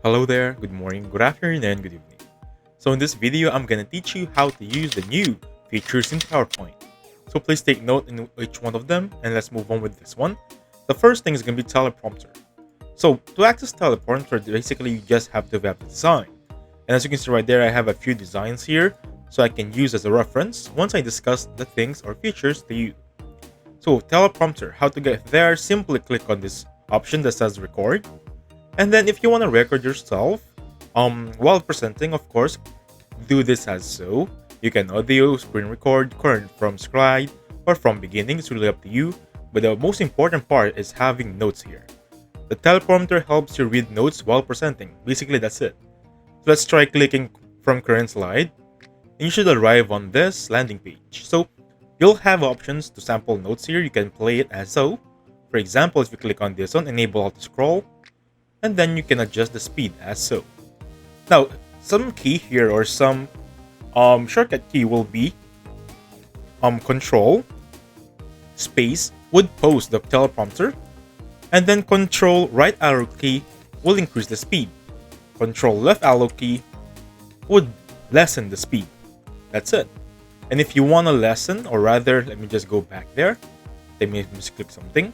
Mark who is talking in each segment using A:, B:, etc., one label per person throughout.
A: Hello there, good morning, good afternoon, and good evening. So in this video, I'm gonna teach you how to use the new features in PowerPoint. So please take note in each one of them, and let's move on with this one. The first thing is gonna be teleprompter. So to access teleprompter, basically you just have to have the design. And as you can see right there, I have a few designs here, so I can use as a reference once I discuss the things or features to you. So teleprompter, how to get there, simply click on this option that says record. And then if you want to record yourself, while presenting, of course, do this as so. You can audio, screen record, current from slide, or from beginning. It's really up to you. But the most important part is having notes here. The teleprompter helps you read notes while presenting. Basically, that's it. So let's try clicking from current slide. And you should arrive on this landing page. So you'll have options to sample notes here. You can play it as so. For example, if you click on this one, enable auto scroll, and then you can adjust the speed as so. Now, some key here or some shortcut key will be control space would pause the teleprompter, and then control right arrow key will increase the speed. Control left arrow key would lessen the speed. That's it. And if you want to lessen, or rather, let me just go back there. Let me misclick something.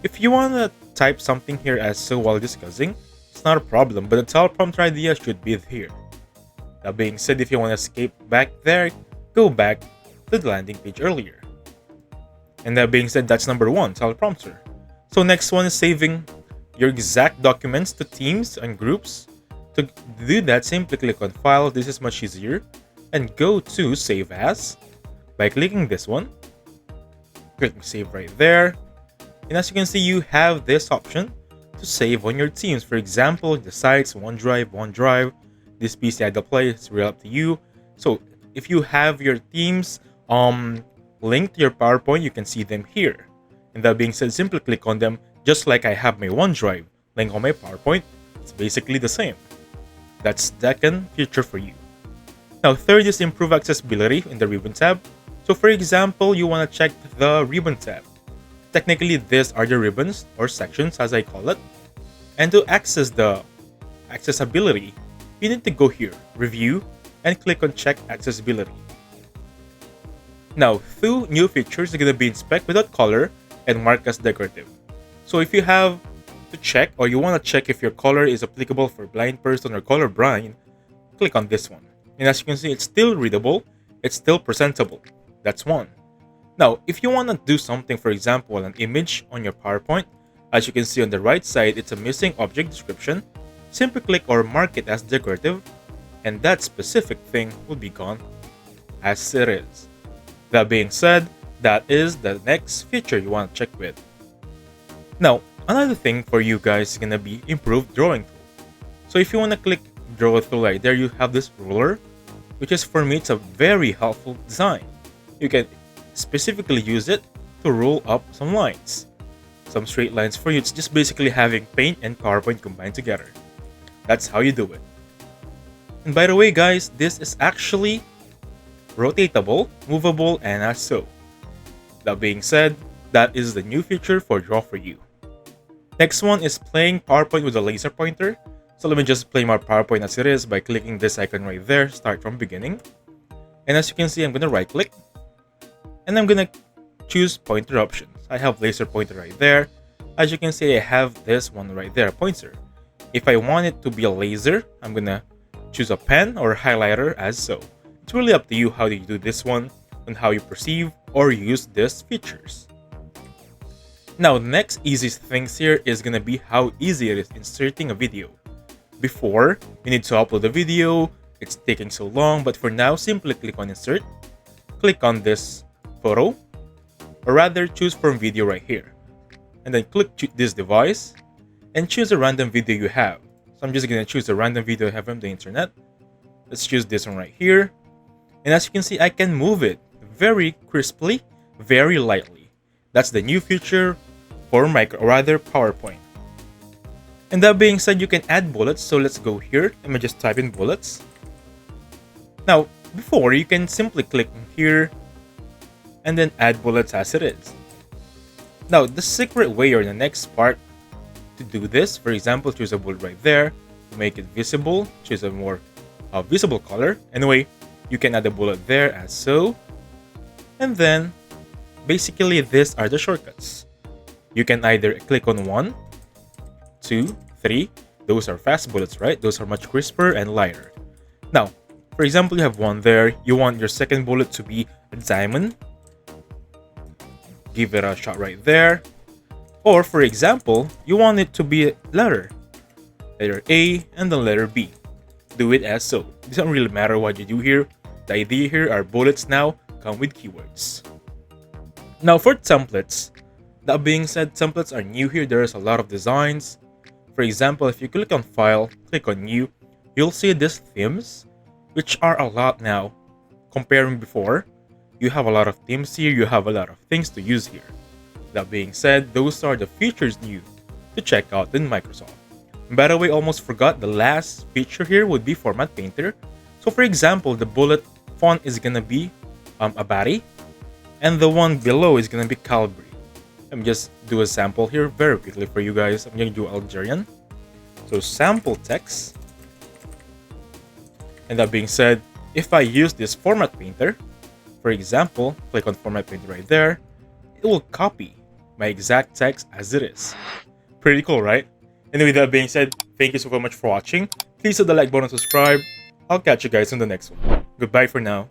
A: If you want to type something here as so while discussing, it's not a problem, but the teleprompter idea should be here. That being said, if you want to escape back there, go back to the landing page earlier. And that being said, that's number one, teleprompter. So next one is saving your exact documents to teams and groups. To do that, simply click on File. This is much easier. And go to Save As by clicking this one. Click Save right there. And as you can see, you have this option to save on your teams. For example, the sites, OneDrive, this PC idle play, it's real up to you. So if you have your teams linked to your PowerPoint, you can see them here. And that being said, simply click on them just like I have my OneDrive link on my PowerPoint. It's basically the same. That's the second feature for you. Now, third is improve accessibility in the ribbon tab. So for example, you want to check the ribbon tab. Technically, these are the ribbons or sections as I call it. And to access the accessibility, you need to go here, review, and click on check accessibility. Now, two new features are going to be inspect without color and mark as decorative. So if you have to check or you want to check if your color is applicable for blind person or colorblind, click on this one. And as you can see, it's still readable, it's still presentable. That's one. Now, if you want to do something, for example, an image on your PowerPoint, as you can see on the right side, it's a missing object description. Simply click or mark it as decorative, and that specific thing will be gone as it is. That being said, that is the next feature you want to check with. Now, another thing for you guys is going to be improved drawing tool. So if you want to click draw tool right there, you have this ruler, which is for me, it's a very helpful design. You can specifically use it to roll up some lines. Some straight lines for you. It's just basically having Paint and PowerPoint combined together. That's how you do it. And by the way, guys, this is actually rotatable, movable, and as so. That being said, that is the new feature for Draw for you. Next one is playing PowerPoint with a laser pointer. So let me just play my PowerPoint as it is by clicking this icon right there, start from beginning. And as you can see, I'm going to right click. And I'm going to choose pointer options. I have laser pointer right there. As you can see, I have this one right there, pointer. If I want it to be a laser, I'm going to choose a pen or highlighter as so. It's really up to you how you do this one and how you perceive or use these features. Now, the next easiest things here is going to be how easy it is inserting a video. Before, you need to upload a video, it's taking so long, but for now, simply click on insert, click on this photo, or rather choose from video right here, and then click this device and choose a random video you have. So I'm just going to choose a random video I have from the internet. Let's choose this one right here, and as you can see, I can move it very crisply, very lightly. That's the new feature for PowerPoint. And that being said, you can add bullets. So let's go here. Let me just type in bullets. Now, before, you can simply click here and then add bullets as it is. Now, the secret way or the next part to do this, for example, choose a bullet right there, To make it visible, choose a more visible color. Anyway, you can add a bullet there as so. And then, basically, these are the shortcuts. You can either click on 1, 2, 3. Those are fast bullets, right? Those are much crisper and lighter. Now, for example, you have one there. You want your second bullet to be a diamond. Give it a shot right there. Or, for example, you want it to be a letter A and then letter B. Do it as so. It doesn't really matter what you do here. The idea here are bullets now come with keywords. Now for templates, that being said, templates are new here. There's a lot of designs. For example, if you click on File, click on New, you'll see these themes, which are a lot now. Comparing before, you have a lot of themes here, you have a lot of things to use here. That being said, those are the features new to check out in Microsoft. And by the way, almost forgot, the last feature here would be Format Painter. So for example, the bullet font is gonna be Abari, and the one below is gonna be Calibri. Let me just do a sample here very quickly for you guys. I'm gonna do Algerian. So sample text. And that being said, if I use this Format Painter, for example, click on Format Painter right there, it will copy my exact text as it is. Pretty cool, right? Anyway, that being said, thank you so much for watching. Please hit the like button and subscribe. I'll catch you guys in the next one. Goodbye for now.